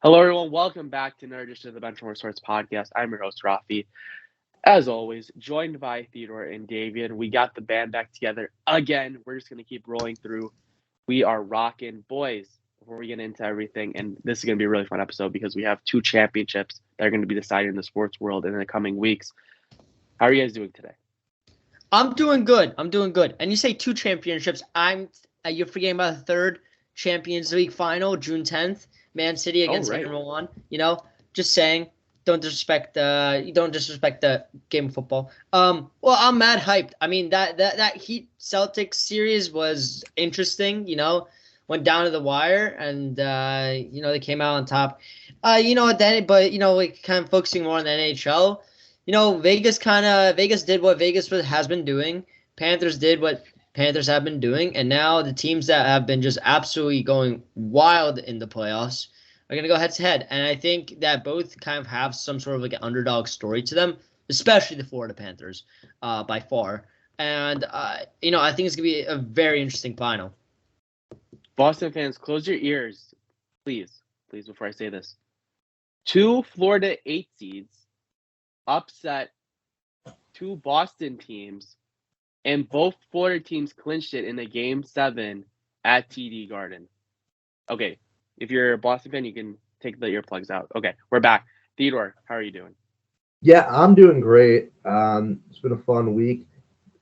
Hello, everyone. Welcome back to another edition of the Benchwarmer Sports Podcast. I'm your host, Raffi. As always, joined by Theodore and Davian. We got the band back together again. We're just going to keep rolling through. We are rocking. Boys, before we get into everything, and this is going to be a really fun episode because we have two championships that are going to be decided in the sports world in the coming weeks. How are you guys doing today? I'm doing good. And you say two championships. You're forgetting about the third Champions League final, June 10th, Man City against right. Inter Milan. Just saying, don't disrespect the game of football. Well, I'm mad hyped. I mean, that Heat Celtics series was interesting. Went down to the wire, and they came out on top. Like kind of focusing more on the NHL. Vegas did what Vegas has been doing. Panthers did what Panthers have been doing, and now the teams that have been just absolutely going wild in the playoffs are going to go head to head. And I think that both kind of have some sort of like an underdog story to them, especially the Florida Panthers, by far. And I think it's going to be a very interesting final. Boston fans, close your ears, please, before I say this. Two Florida 8 seeds upset two Boston teams, and both Florida teams clinched it in a Game 7 at TD Garden. Okay, if you're a Boston fan, you can take the earplugs out. Okay, we're back. Theodore, how are you doing? Yeah, I'm doing great. It's been a fun week.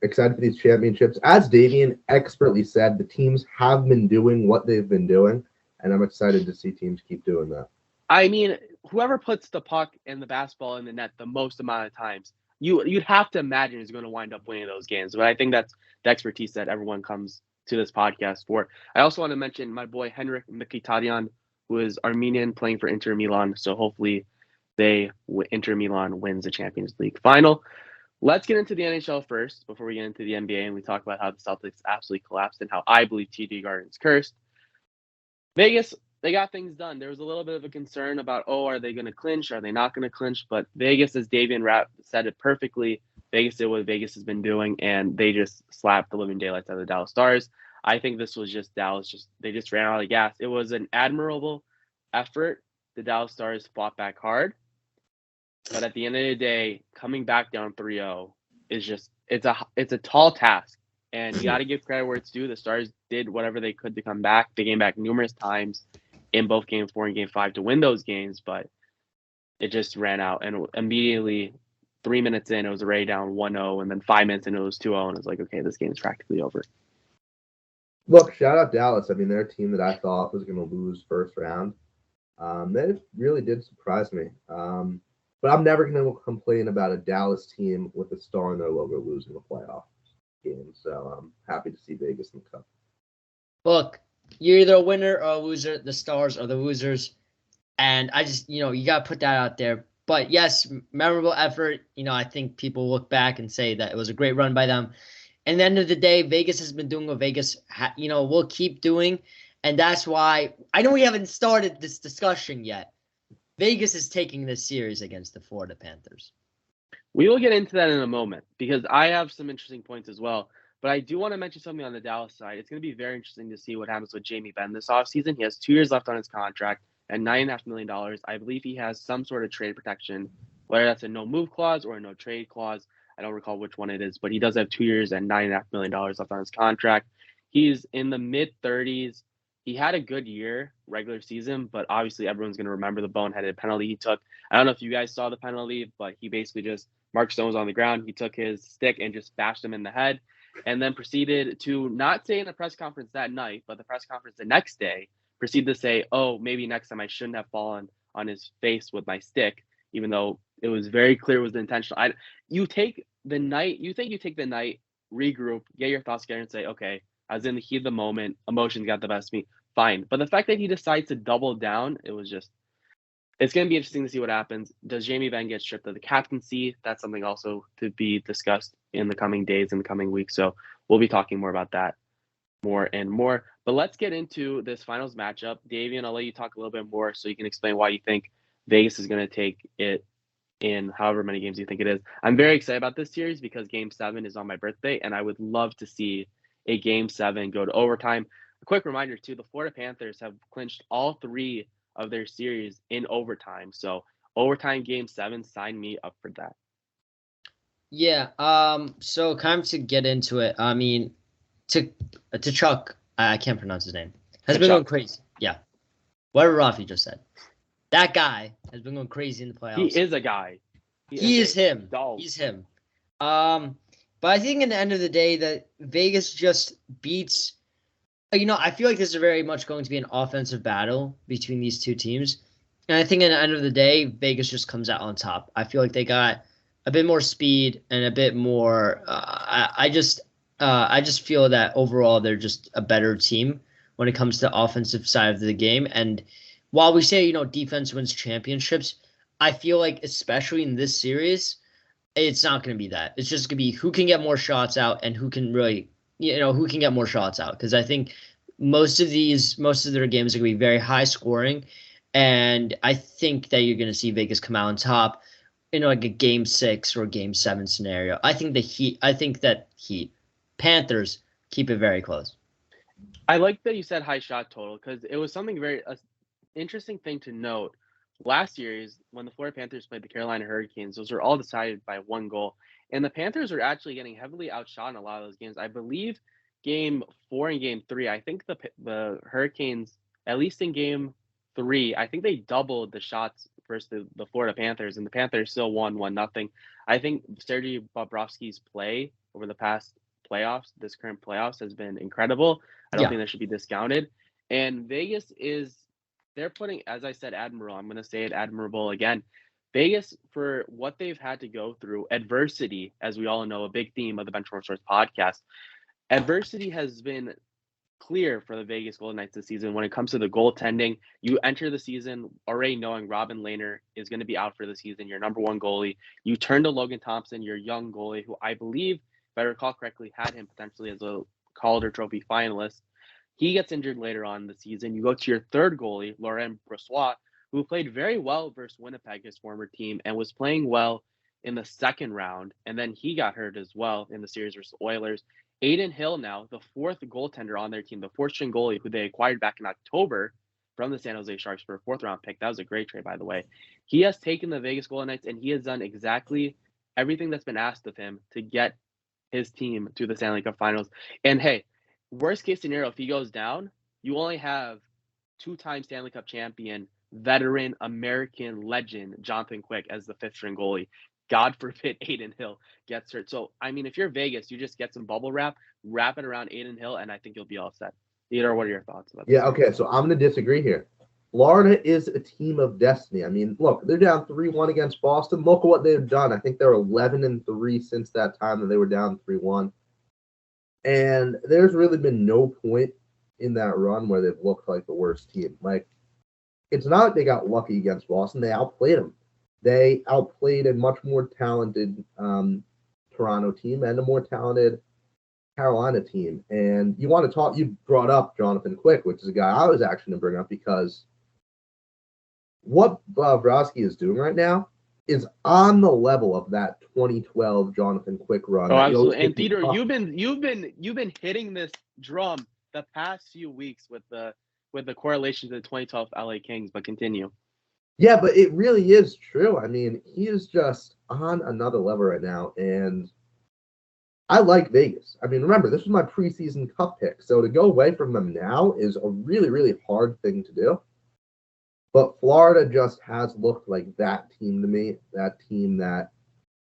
Excited for these championships. As Davian expertly said, the teams have been doing what they've been doing, and I'm excited to see teams keep doing that. I mean, whoever puts the puck and the basketball in the net the most amount of times, you'd have to imagine is going to wind up winning those games. But I think that's the expertise that everyone comes to this podcast for. I also want to mention my boy Henrik Mkhitaryan, who is Armenian playing for Inter Milan. So hopefully Inter Milan wins the Champions League final. Let's get into the NHL first before we get into the NBA and we talk about how the Celtics absolutely collapsed and how I believe TD Garden's cursed. Vegas, they got things done. There was a little bit of a concern about, are they going to clinch? Are they not going to clinch? But Vegas, as Davian said it perfectly, Vegas did what Vegas has been doing, and they just slapped the living daylights out of the Dallas Stars. I think this was just Dallas. They just ran out of gas. It was an admirable effort. The Dallas Stars fought back hard. But at the end of the day, coming back down 3-0 is just it's a tall task. And you got to give credit where it's due. The Stars did whatever they could to come back. They came back numerous times in both Game 4 and Game 5 to win those games, but it just ran out. And immediately, 3 minutes in, it was already down 1-0, and then 5 minutes in, it was 2-0, and it was like, okay, this game's practically over. Look, shout out Dallas. I mean, they're a team that I thought was going to lose first round. They really did surprise me. But I'm never going to complain about a Dallas team with a star in their logo losing a playoff game. So I'm happy to see Vegas in the cup. Look, you're either a winner or a loser. The Stars are the losers. And I just, you got to put that out there. But yes, memorable effort. I think people look back and say that it was a great run by them. And at the end of the day, Vegas has been doing what Vegas, will keep doing. And that's why I know we haven't started this discussion yet. Vegas is taking this series against the Florida Panthers. We will get into that in a moment because I have some interesting points as well. But I do want to mention something on the Dallas side. It's going to be very interesting to see what happens with Jamie Benn this offseason. He has 2 years left on his contract at $9.5 million. I believe he has some sort of trade protection, whether that's a no-move clause or a no-trade clause. I don't recall which one it is, but he does have 2 years and $9.5 million left on his contract. He's in the mid-30s. He had a good year, regular season, but obviously everyone's going to remember the boneheaded penalty he took. I don't know if you guys saw the penalty, but he basically just, Mark Stone was on the ground. He took his stick and just bashed him in the head and then proceeded to not say in the press conference that night, but the press conference the next day, proceeded to say, maybe next time I shouldn't have fallen on his face with my stick, even though it was very clear it was intentional. You take the night, regroup, get your thoughts together and say, okay, I was in the heat of the moment, emotions got the best of me. Fine. But the fact that he decides to double down, it's going to be interesting to see what happens. Does Jamie Benn get stripped of the captaincy? That's something also to be discussed in the coming days and the coming weeks. So we'll be talking more about that more and more. But let's get into this finals matchup. Davian, I'll let you talk a little bit more so you can explain why you think Vegas is going to take it in however many games you think it is. I'm very excited about this series because Game 7 is on my birthday, and I would love to see a Game 7 go to overtime. A quick reminder, too, the Florida Panthers have clinched all 3 of their series in overtime. So overtime game 7, sign me up for that. Yeah. So kind of to get into it, I mean, to Chuck, I can't pronounce his name, has been going crazy. Yeah. Whatever Raffi just said. That guy has been going crazy in the playoffs. He is a guy. He is him. He's him. But I think in the end of the day that Vegas just beats. I feel like this is very much going to be an offensive battle between these two teams. And I think at the end of the day, Vegas just comes out on top. I feel like they got a bit more speed and a bit more. I just feel that overall they're just a better team when it comes to the offensive side of the game. And while we say defense wins championships, I feel like especially in this series, it's not going to be that. It's just going to be who can get more shots out and who can really who can get more shots out. Because I think most of their games are going to be very high scoring. And I think that you're going to see Vegas come out on top in like a game 6 or game 7 scenario. I think that Panthers keep it very close. I like that you said high shot total because it was something very interesting thing to note. Last series, when the Florida Panthers played the Carolina Hurricanes, those were all decided by 1 goal. And the Panthers were actually getting heavily outshot in a lot of those games. I believe game 4 and game 3, I think the Hurricanes, at least in game 3, I think they doubled the shots versus the Florida Panthers, and the Panthers still won 1-0. I think Sergei Bobrovsky's play over the past playoffs, this current playoffs, has been incredible. I don't think that should be discounted. And Vegas they're putting, as I said, admirable. I'm going to say it admirable again. Vegas, for what they've had to go through, adversity, as we all know, a big theme of the Benchwarmer Source podcast, adversity has been clear for the Vegas Golden Knights this season. When it comes to the goaltending, you enter the season already knowing Robin Lehner is going to be out for the season, your number 1 goalie. You turn to Logan Thompson, your young goalie, who I believe, if I recall correctly, had him potentially as a Calder Trophy finalist. He gets injured later on in the season. You go to your third goalie, Laurent Brossoit, who played very well versus Winnipeg, his former team, and was playing well in the second round. And then he got hurt as well in the series versus Oilers. Adin Hill now, the 4th goaltender on their team, the 4th-string goalie who they acquired back in October from the San Jose Sharks for a 4th-round pick. That was a great trade, by the way. He has taken the Vegas Golden Knights, and he has done exactly everything that's been asked of him to get his team to the Stanley Cup Finals. And, hey, worst case scenario, if he goes down, you only have 2-time Stanley Cup champion, veteran American legend Jonathan Quick as the 5th-string goalie. God forbid Adin Hill gets hurt. So, I mean, if you're Vegas, you just get some bubble wrap it around Adin Hill, and I think you'll be all set. Theodore, what are your thoughts about this? Yeah, okay, so I'm going to disagree here. Florida is a team of destiny. I mean, look, they're down 3-1 against Boston. Look at what they've done. I think they're 11-3 since that time that they were down 3-1. And there's really been no point in that run where they've looked like the worst team. Like, it's not like they got lucky against Boston. They outplayed them. They outplayed a much more talented Toronto team and a more talented Carolina team. And you want to talk, you brought up Jonathan Quick, which is a guy I was actually going to bring up because what Bobrovsky is doing right now is on the level of that 2012 Jonathan Quick run. Oh, absolutely. And Theodore, you've been hitting this drum the past few weeks with the correlation to the 2012 LA Kings, but continue. Yeah, but it really is true. I mean, he is just on another level right now, and I like Vegas. I mean, remember, this was my preseason cup pick, so to go away from them now is a really, really hard thing to do. But Florida just has looked like that team to me, that team that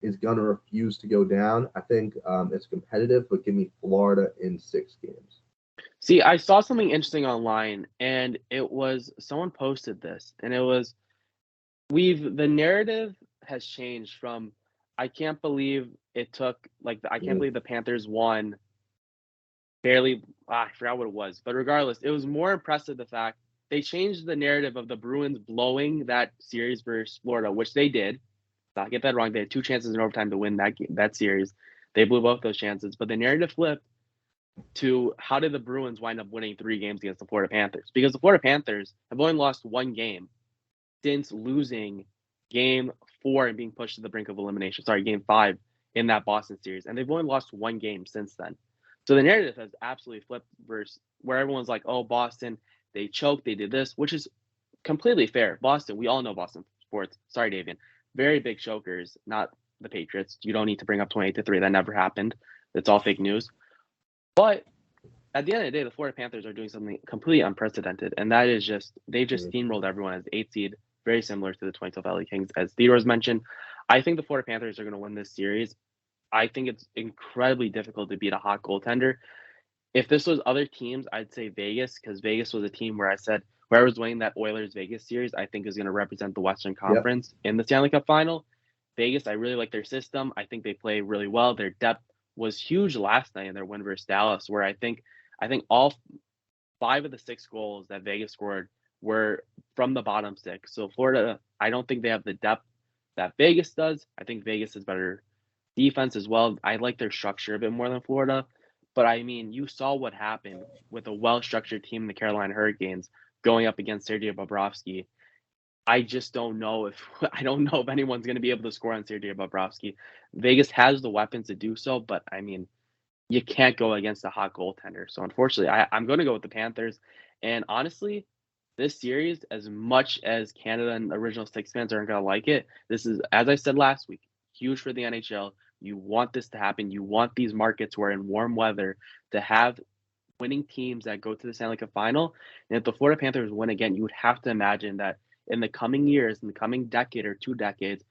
is going to refuse to go down. I think it's competitive, but give me Florida in 6 games. See, I saw something interesting online, and it was someone posted this, and it was the narrative has changed from I can't believe it took I can't believe the Panthers won barely. I forgot what it was, but regardless, it was more impressive the fact they changed the narrative of the Bruins blowing that series versus Florida, which they did. Not get that wrong. They had 2 chances in overtime to win that series. They blew both those chances, but the narrative flipped to how did the Bruins wind up winning 3 games against the Florida Panthers? Because the Florida Panthers have only lost 1 game since losing game 4 and being pushed to the brink of elimination. Sorry, game 5 in that Boston series. And they've only lost 1 game since then. So the narrative has absolutely flipped versus where everyone's like, oh, Boston, they choked, they did this, which is completely fair. Boston, we all know Boston sports. Sorry, Davian. Very big chokers, not the Patriots. You don't need to bring up 28-3. That never happened. That's all fake news. But at the end of the day, the Florida Panthers are doing something completely unprecedented, and that is they've just steamrolled everyone as 8 seed, very similar to the 2012 LA Kings. As Theodore's mentioned, I think the Florida Panthers are going to win this series. I think it's incredibly difficult to beat a hot goaltender. If this was other teams, I'd say Vegas, because Vegas was a team where I was winning that Oilers-Vegas series, I think is going to represent the Western Conference in the Stanley Cup Final. Vegas, I really like their system. I think they play really well. Their depth was huge last night in their win versus Dallas, where I think all 5 of the 6 goals that Vegas scored were from the bottom 6. So Florida, I don't think they have the depth that Vegas does. I think Vegas is better defense as well. I like their structure a bit more than Florida. But I mean, you saw what happened with a well-structured team, the Carolina Hurricanes, going up against Sergei Bobrovsky. I just don't know if anyone's going to be able to score on Sergei Bobrovsky. Vegas has the weapons to do so, but I mean, you can't go against a hot goaltender. So unfortunately, I'm going to go with the Panthers. And honestly, this series, as much as Canada and original Six fans aren't going to like it, this is, as I said last week, huge for the NHL. You want this to happen. You want these markets where in warm weather to have winning teams that go to the Stanley Cup Final. And if the Florida Panthers win again, you would have to imagine that in the coming years, in the coming decade or 2 decades,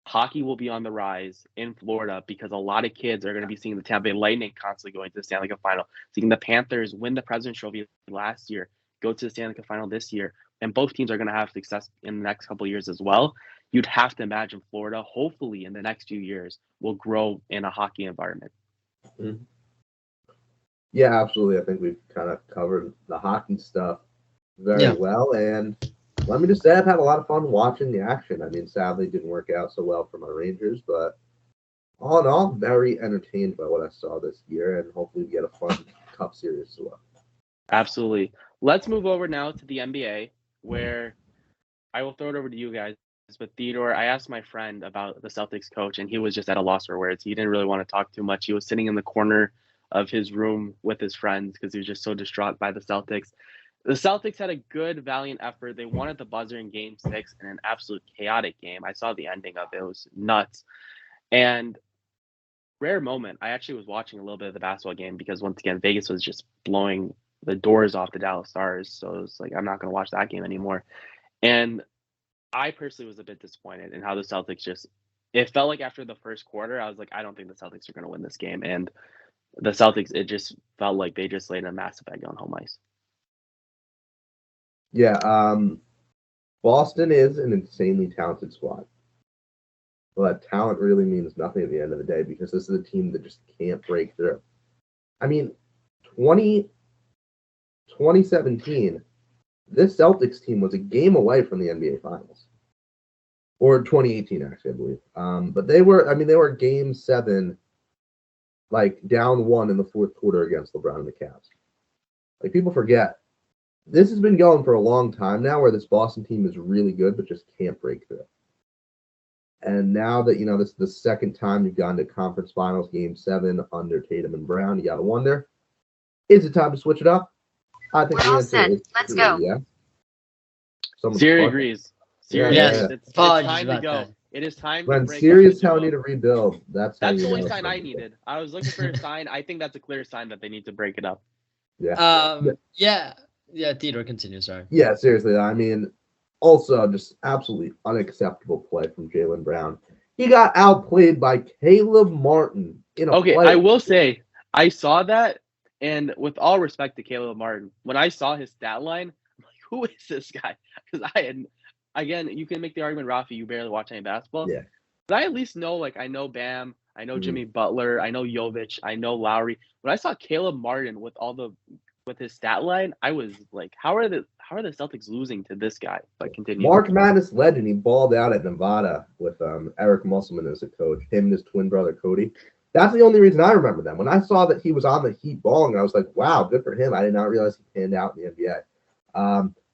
hockey will be on the rise in Florida because a lot of kids are going to be seeing the Tampa Bay Lightning constantly going to the Stanley Cup Final, seeing the Panthers win the President's Trophy last year, go to the Stanley Cup Final this year, and both teams are going to have success in the next couple of years as well. You'd have to imagine Florida, hopefully in the next few years, will grow in a hockey environment. Mm-hmm. Yeah, absolutely. I think we've kind of covered the hockey stuff very well. And let me just say, I've had a lot of fun watching the action. I mean, sadly, it didn't work out so well for my Rangers, but all in all, very entertained by what I saw this year, and hopefully we get a fun Cup series as well. Absolutely. Let's move over now to the NBA, where I will throw it over to you guys. But Theodore, I asked my friend about the Celtics coach, and he was just at a loss for words. He didn't really want to talk too much. He was sitting in the corner of his room with his friends because he was just so distraught by the Celtics. The Celtics had a good, valiant effort. They won at the buzzer in Game 6 in an absolute chaotic game. I saw the ending of it. It was nuts. And rare moment, I actually was watching a little bit of the basketball game because, once again, Vegas was just blowing the doors off the Dallas Stars. So it was like, I'm not going to watch that game anymore. And I personally was a bit disappointed in how the Celtics it felt like after the first quarter, I was like, I don't think the Celtics are going to win this game. And the Celtics, it just felt like they just laid a massive egg on home ice. Yeah, Boston is an insanely talented squad. But talent really means nothing at the end of the day because this is a team that just can't break through. I mean, 2017, this Celtics team was a game away from the NBA Finals. Or 2018, actually, I believe. But they were Game 7, like, down 1 in the fourth quarter against LeBron and the Cavs. Like, people forget. This has been going for a long time now where this Boston team is really good but just can't break through. And now that, this is the second time you've gone to conference finals, Game 7, under Tatum and Brown, you got to wonder, is it time to switch it up? I think the answer is let's go. Yeah. Siri agrees. Yes. It's time to go. That. It is time to when break Siri is telling you to rebuild, that's the only sign I needed. I was looking for a sign. I think that's a clear sign that they need to break it up. Yeah. Yeah, Theodore, continue, sorry. Yeah, seriously. I mean, also just absolutely unacceptable play from Jaylen Brown. He got outplayed by Caleb Martin in a play. I will say, I saw that, and with all respect to Caleb Martin, when I saw his stat line, I'm like, who is this guy? Because again, you can make the argument, Raffi, you barely watch any basketball. Yeah. But I at least know, I know Bam, I know Jimmy Butler, I know Jovic, I know Lowry. When I saw Caleb Martin with his stat line, I was like, how are the Celtics losing to this guy? But continue. Mark Madness legend, he balled out at Nevada with Eric Musselman as a coach, him and his twin brother Cody. That's the only reason I remember them. When I saw that he was on the Heat balling, I was like, wow, good for him. I did not realize he panned out in the NBA.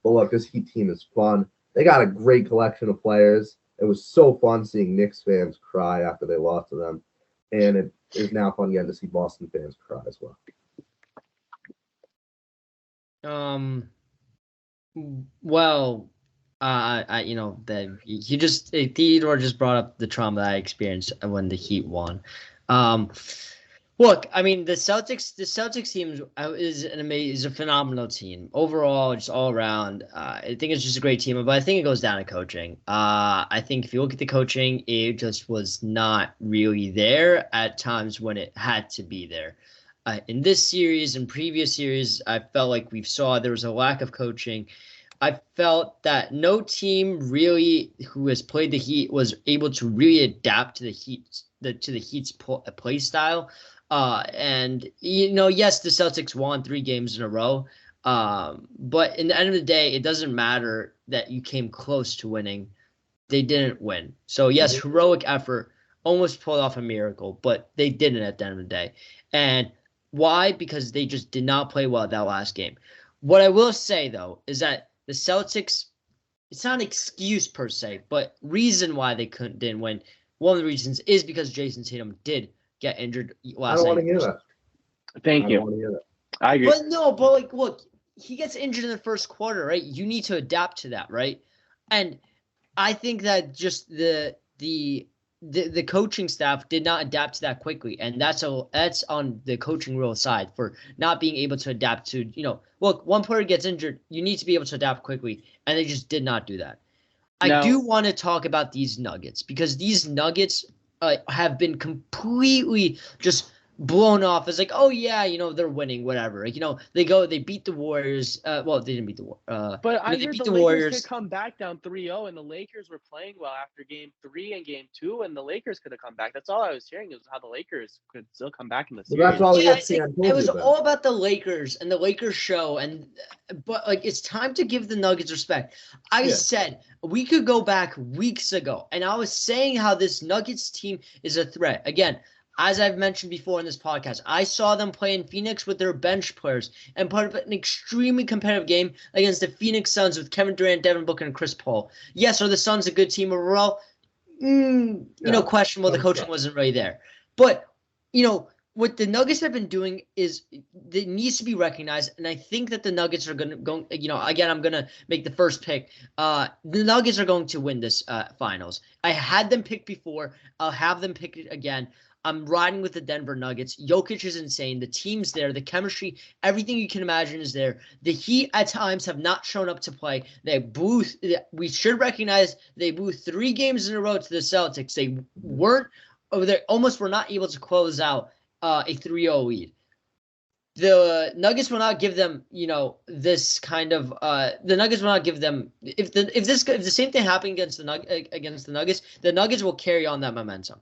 But look, this Heat team is fun. They got a great collection of players. It was so fun seeing Knicks fans cry after they lost to them. And it is now fun getting to see Boston fans cry as well. Well, Theodore just brought up the trauma that I experienced when the Heat won. Look, I mean, the Celtics team is a phenomenal team overall, just all around. I think it's just a great team, but I think it goes down to coaching. I think if you look at the coaching, it just was not really there at times when it had to be there. In this series and previous series, I felt like there was a lack of coaching. I felt that no team really who has played the Heat was able to really adapt to the Heat's play style. And yes, the Celtics won 3 games in a row. But in the end of the day, it doesn't matter that you came close to winning. They didn't win. So yes, heroic effort, almost pulled off a miracle, but they didn't at the end of the day. And why? Because they just did not play well that last game. What I will say though is that the Celtics, it's not an excuse per se, but reason why they didn't win. One of the reasons is because Jason Tatum did get injured last night. I don't want to hear that. Thank you. I don't want to hear that. I agree. But look, he gets injured in the first quarter, right? You need to adapt to that, right? And I think that just the coaching staff did not adapt to that quickly, and that's on the coaching role side for not being able to adapt to, look, one player gets injured, you need to be able to adapt quickly, and they just did not do that. I do want to talk about these Nuggets because these Nuggets have been completely just blown off as like, oh yeah, they're winning, whatever. They beat the Warriors. Well, they didn't beat the Warriors. But I they heard beat the the Lakers could come back down 3-0, and the Lakers were playing well after Game 3 and Game 2, and the Lakers could have come back. That's all I was hearing is how the Lakers could still come back in the series. Well, that's all it was all about the Lakers and the Lakers show, but it's time to give the Nuggets respect. I said we could go back weeks ago, and I was saying how this Nuggets team is a threat. Again, as I've mentioned before in this podcast, I saw them play in Phoenix with their bench players and put up an extremely competitive game against the Phoenix Suns with Kevin Durant, Devin Booker, and Chris Paul. Yes, are the Suns a good team overall? Questionable. The coaching wasn't really there. But, what the Nuggets have been doing is it needs to be recognized, and I think that the Nuggets are going to go. Again, I'm going to make the first pick. The Nuggets are going to win this finals. I had them picked before. I'll have them pick it again. I'm riding with the Denver Nuggets. Jokic is insane. The team's there. The chemistry, everything you can imagine is there. The Heat at times have not shown up to play. We should recognize they blew 3 games in a row to the Celtics. They almost were not able to close out a 3-0 lead. The Nuggets will not give them, this kind of. The Nuggets will not give them if the same thing happened against the Nuggets, the Nuggets will carry on that momentum.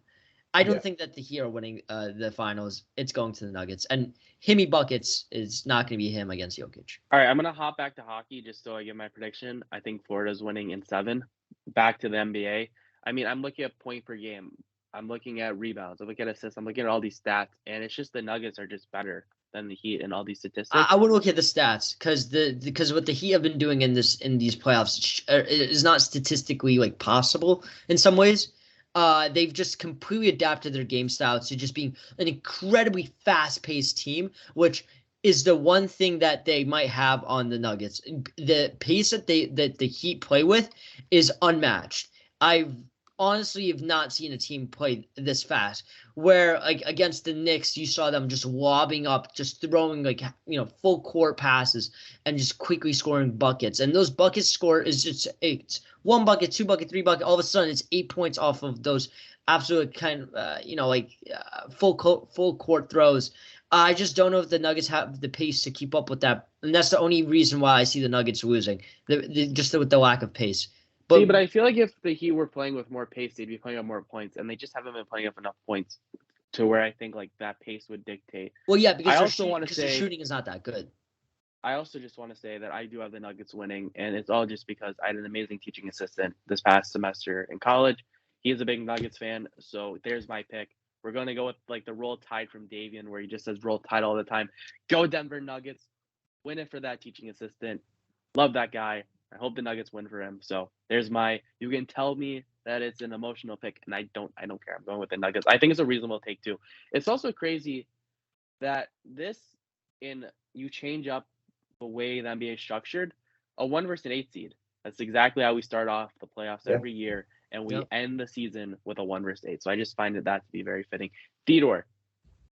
I don't think that the Heat are winning the finals. It's going to the Nuggets. And Himmy Buckets is not going to be him against Jokic. All right, I'm going to hop back to hockey just so I give my prediction. I think Florida's winning in 7. Back to the NBA. I mean, I'm looking at point per game. I'm looking at rebounds. I'm looking at assists. I'm looking at all these stats. And it's just the Nuggets are just better than the Heat in all these statistics. I wouldn't look at the stats because what the Heat have been doing in these playoffs is not statistically possible in some ways. They've just completely adapted their game style to just being an incredibly fast-paced team, which is the one thing that they might have on the Nuggets. The pace that the Heat play with is unmatched. I honestly have not seen a team play this fast. Where against the Knicks, you saw them just lobbing up, just throwing full court passes and just quickly scoring buckets. And those buckets score is just 8. 1 bucket, 2 bucket, 3 bucket. All of a sudden, it's 8 points off of those absolute kind of full court throws. I just don't know if the Nuggets have the pace to keep up with that, and that's the only reason why I see the Nuggets losing. Just with the lack of pace. But I feel like if the Heat were playing with more pace, they'd be playing up more points, and they just haven't been playing up enough points to where I think that pace would dictate. Well, yeah, because the shooting is not that good. I also just want to say that I do have the Nuggets winning, and it's all just because I had an amazing teaching assistant this past semester in college. He's a big Nuggets fan, so there's my pick. We're going to go with the Roll Tide from Davian, where he just says Roll Tide all the time. Go Denver Nuggets. Win it for that teaching assistant. Love that guy. I hope the Nuggets win for him. So there's you can tell me that it's an emotional pick, and I don't care. I'm going with the Nuggets. I think it's a reasonable take too. It's also crazy that you change up the way the NBA is structured. A 1 versus an 8 seed. That's exactly how we start off the playoffs Yeah. every year, and we Yep. end the season with a 1 versus 8. So I just find that to be very fitting. Theodore,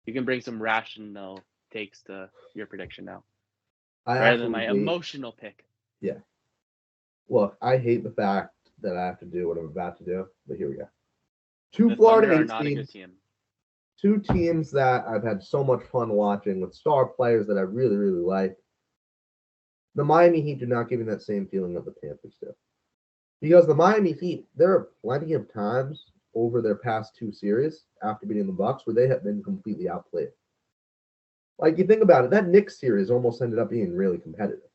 you can bring some rational takes to your prediction now, rather than my emotional pick. Yeah. Look, I hate the fact that I have to do what I'm about to do, but here we go. Two The Florida Thunder are Eight not a good teams. team. Two teams that I've had so much fun watching with star players that I really, really like. The Miami Heat do not give me that same feeling that the Panthers do. Because the Miami Heat, there are plenty of times over their past 2 series after beating the Bucks where they have been completely outplayed. Like, you think about it, that Knicks series almost ended up being really competitive.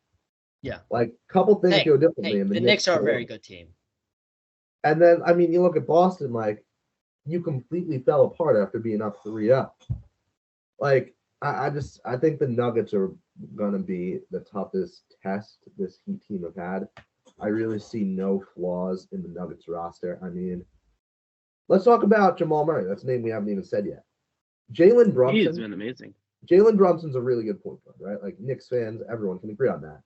Yeah. Like, a couple things go differently. Hey, and the Knicks are a very good team. And then, I mean, you look at Boston, like, you completely fell apart after being up 3-0. Like, I think the Nuggets are going to be the toughest test this Heat team have had. I really see no flaws in the Nuggets roster. I mean, let's talk about Jamal Murray. That's a name we haven't even said yet. Jalen Brunson. He's been amazing. Jalen Brunson's a really good point guard, right? Like, Knicks fans, everyone can agree on that.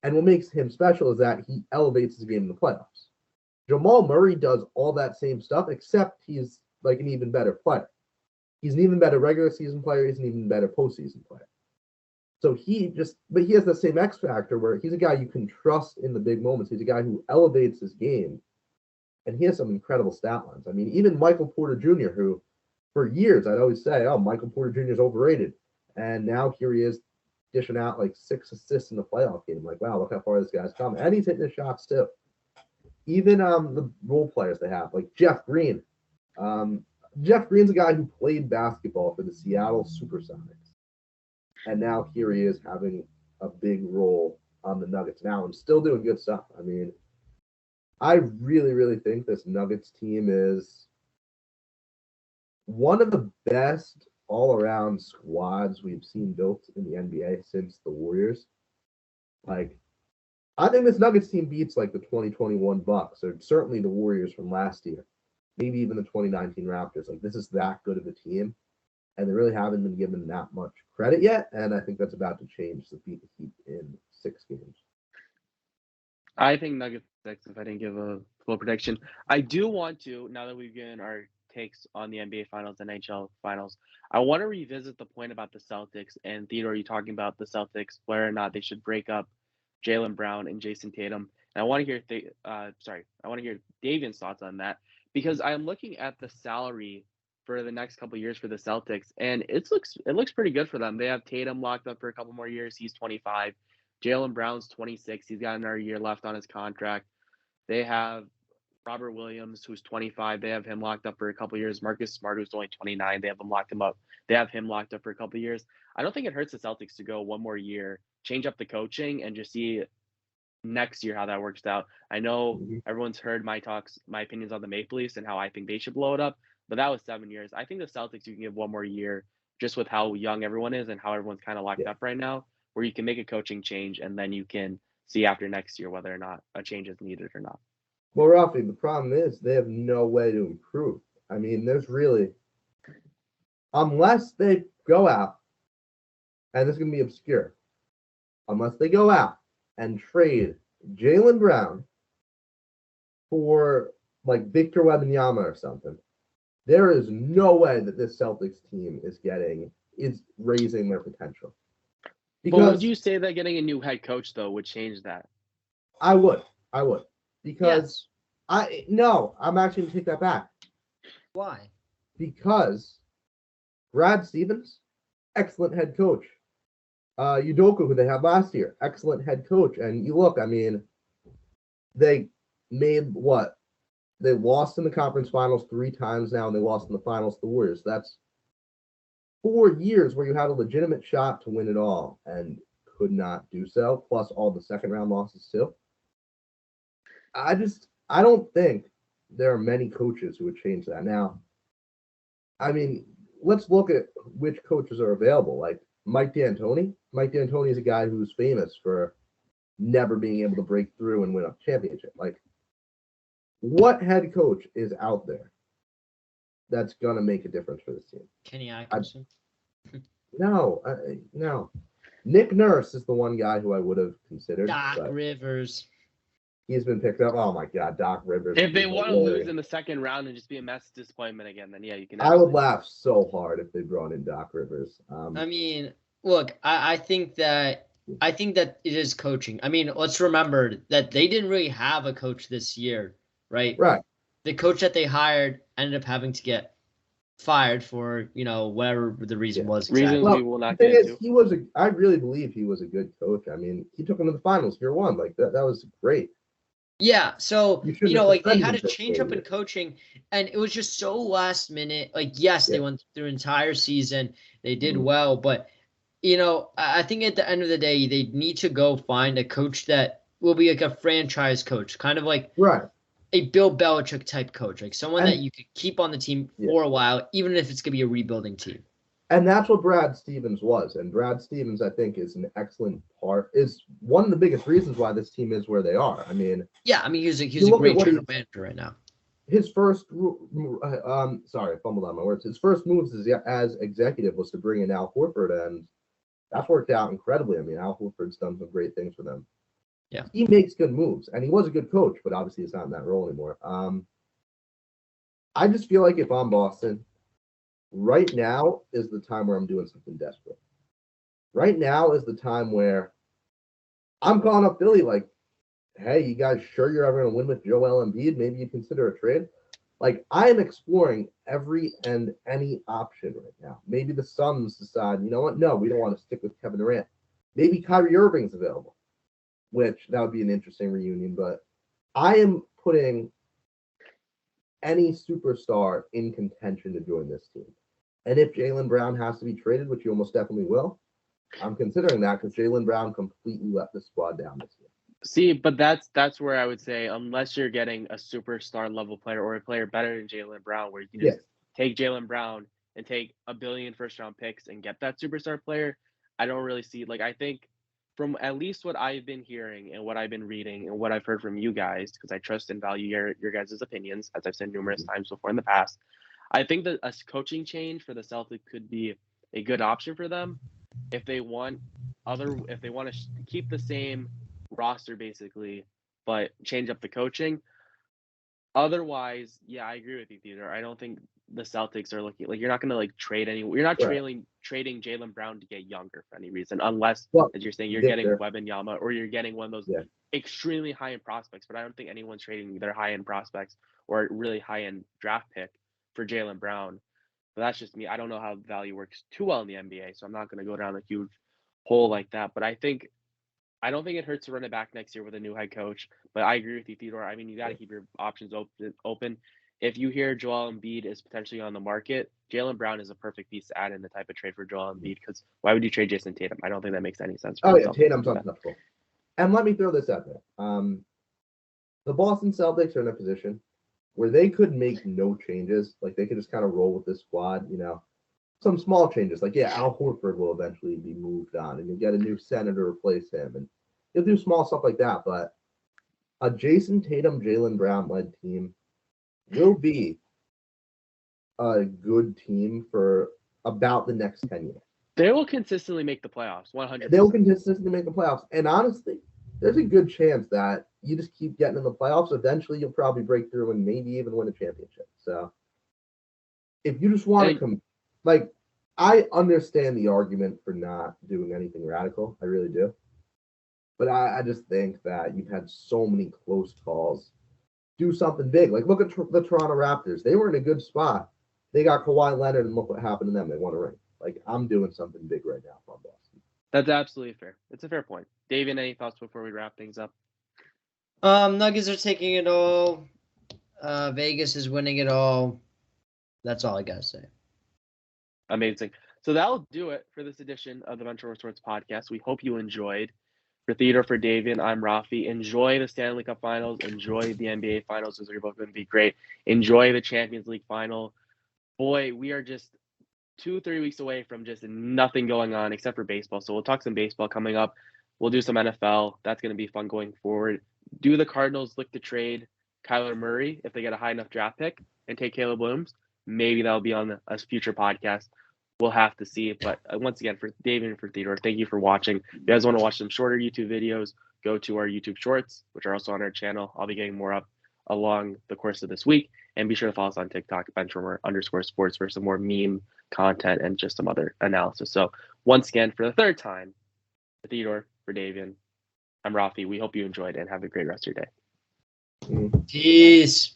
And what makes him special is that he elevates his game in the playoffs. Jamal Murray does all that same stuff, except he's like an even better player. He's an even better regular season player. He's an even better postseason player. So he has the same X factor where he's a guy you can trust in the big moments. He's a guy who elevates his game, and he has some incredible stat lines. I mean, even Michael Porter Jr., who for years I'd always say, oh, Michael Porter Jr. is overrated. And now here he is dishing out like 6 assists in the playoff game. Like, wow, look how far this guy's come. And he's hitting his shots too. Even the role players they have, like Jeff Green. Jeff Green's a guy who played basketball for the Seattle Supersonics. And now here he is having a big role on the Nuggets now and still doing good stuff. I mean, I really, really think this Nuggets team is one of the best all-around squads we've seen built in the NBA since the Warriors. Like, I think this Nuggets team beats like the 2021 Bucks or certainly the Warriors from last year. Maybe even the 2019 Raptors. Like, this is that good of a team, and they really haven't been given that much credit yet, and I think that's about to change to beat the Heat in 6 games. I think Nuggets 6 if I didn't give a full prediction. I do want to, now that we've given our takes on the NBA Finals and NHL Finals, I want to revisit the point about the Celtics, and Theodore, you talking about the Celtics, whether or not they should break up Jaylen Brown and Jason Tatum. And I want to hear Davian's thoughts on that, because I'm looking at the salary for the next couple of years for the Celtics, and it looks pretty good for them. They have Tatum locked up for a couple more years. He's 25. Jaylen Brown's 26. He's got another year left on his contract. They have Robert Williams, who's 25. They have him locked up for a couple of years. Marcus Smart, who's only 29. They have him locked up for a couple of years. I don't think it hurts the Celtics to go one more year, change up the coaching, and just see next year how that works out. I know everyone's heard my opinions on the Maple Leafs and how I think they should blow it up, but that was 7 years. I think the Celtics, you can give one more year just with how young everyone is and how everyone's kind of locked up right now, where you can make a coaching change and then you can see after next year whether or not a change is needed or not. Well, Raffi, the problem is they have no way to improve. I mean, there's really, unless they go out, and this is going to be obscure, unless they go out and trade Jaylen Brown for like Victor Wembanyama or something, there is no way that this Celtics team is raising their potential. But would you say that getting a new head coach though would change that? I would. Because I'm actually going to take that back. Why? Because Brad Stevens, excellent head coach. Udoka, who they had last year, excellent head coach. And you look, I mean, they made what? They lost in the conference finals 3 times now, and they lost in the finals to the Warriors. That's 4 years where you had a legitimate shot to win it all and could not do so, plus all the second-round losses too. I don't think there are many coaches who would change that. Now, I mean, let's look at which coaches are available. Like Mike D'Antoni. Mike D'Antoni is a guy who's famous for never being able to break through and win a championship. Like, what head coach is out there that's going to make a difference for this team? Kenny Atkinson? No. Nick Nurse is the one guy who I would have considered. Doc Rivers. He's been picked up. Oh my God, Doc Rivers. If they want to lose in the second round and just be a massive disappointment again, then yeah, you can. I would laugh so hard if they brought in Doc Rivers. I mean, look, I think that it is coaching. I mean, let's remember that they didn't really have a coach this year, right? Right. The coach that they hired ended up having to get fired for, whatever the reason was. Exactly. Reasons we will not get into. I really believe he was a good coach. I mean, he took them to the finals year one. Like that was great. Yeah, so they had a change up in coaching, and it was just so last minute. Like, yes, they went through an entire season, they did well, but I think at the end of the day, they need to go find a coach that will be like a franchise coach, kind of like a Bill Belichick type coach, like someone that you could keep on the team for a while, even if it's gonna be a rebuilding team. And that's what Brad Stevens was. And Brad Stevens, I think, is an excellent is one of the biggest reasons why this team is where they are. I mean, he's a great general manager right now. His first, sorry, I fumbled on my words. His first moves as executive was to bring in Al Horford, and that's worked out incredibly. I mean, Al Horford's done some great things for them. Yeah, he makes good moves, and he was a good coach, but obviously he's not in that role anymore. I just feel like if I'm Boston, right now is the time where I'm doing something desperate. Right now is the time where I'm calling up Philly like, hey, you guys sure you're ever going to win with Joel Embiid? Maybe you consider a trade. Like, I am exploring every and any option right now. Maybe the Suns decide, you know what? No, we don't want to stick with Kevin Durant. Maybe Kyrie Irving's available, which that would be an interesting reunion. But I am putting any superstar in contention to join this team. And if Jaylen Brown has to be traded, which he almost definitely will, I'm considering that because Jaylen Brown completely let the squad down this year. See, but that's where I would say, unless you're getting a superstar level player or a player better than Jaylen Brown, where you can just take Jaylen Brown and take $1 billion first-round picks and get that superstar player, I don't really see. Like, I think from at least what I've been hearing and what I've been reading and what I've heard from you guys, because I trust and value your guys' opinions, as I've said numerous times before in the past, I think that a coaching change for the Celtics could be a good option for them if they want to keep the same roster basically, but change up the coaching. Otherwise, yeah, I agree with you, Theodore. I don't think the Celtics are looking like you're not going to like trade anyone. You're not trading Jaylen Brown to get younger for any reason, unless as you're saying you're getting Wembanyama or you're getting one of those extremely high end prospects. But I don't think anyone's trading their high end prospects or really high end draft pick for Jaylen Brown. But that's just me. I don't know how value works too well in the NBA, so I'm not going to go down a huge hole like that. But I don't think it hurts to run it back next year with a new head coach. But I agree with you, Theodore. I mean, you got to keep your options open. If you hear Joel Embiid is potentially on the market, Jaylen Brown is a perfect piece to add in the type of trade for Joel Embiid, because why would you trade Jason Tatum? I don't think that makes any sense. Tatum's untouchable. And let me throw this out there. The Boston Celtics are in a position where they could make no changes. Like, they could just kind of roll with this squad, some small changes. Like, Al Horford will eventually be moved on, and you'll get a new center to replace him, and you'll do small stuff like that. But a Jason Tatum, Jaylen Brown-led team will be a good team for about the next 10 years. They will consistently make the playoffs, 100%. They will consistently make the playoffs. And honestly, there's a good chance that you just keep getting in the playoffs. Eventually, you'll probably break through and maybe even win a championship. So if you just want to I understand the argument for not doing anything radical. I really do. But I just think that you've had so many close calls. Do something big. Like, look at the Toronto Raptors. They were in a good spot. They got Kawhi Leonard, and look what happened to them. They won a ring. Like, I'm doing something big right now from Boston. That's absolutely fair. It's a fair point. Davian, any thoughts before we wrap things up? Nuggets are taking it all. Vegas is winning it all. That's all I got to say. Amazing. So that'll do it for this edition of the Benchwarmer Sports Podcast. We hope you enjoyed. For Theodore, for Davian, I'm Raffi. Enjoy the Stanley Cup Finals. Enjoy the NBA Finals. Those are both going to be great. Enjoy the Champions League Final. Boy, we are just 2-3 weeks away from just nothing going on except for baseball. So we'll talk some baseball coming up. We'll do some NFL. That's going to be fun going forward. Do the Cardinals look to trade Kyler Murray if they get a high enough draft pick and take Caleb Williams? Maybe that'll be on a future podcast. We'll have to see. But once again, for David and for Theodore, thank you for watching. If you guys want to watch some shorter YouTube videos, go to our YouTube shorts, which are also on our channel. I'll be getting more up along the course of this week. And be sure to follow us on TikTok, Benchwarmer_sports, for some more meme content and just some other analysis. So once again, for the third time, for Theodore, for Davian, I'm Raffi. We hope you enjoyed and have a great rest of your day. Peace.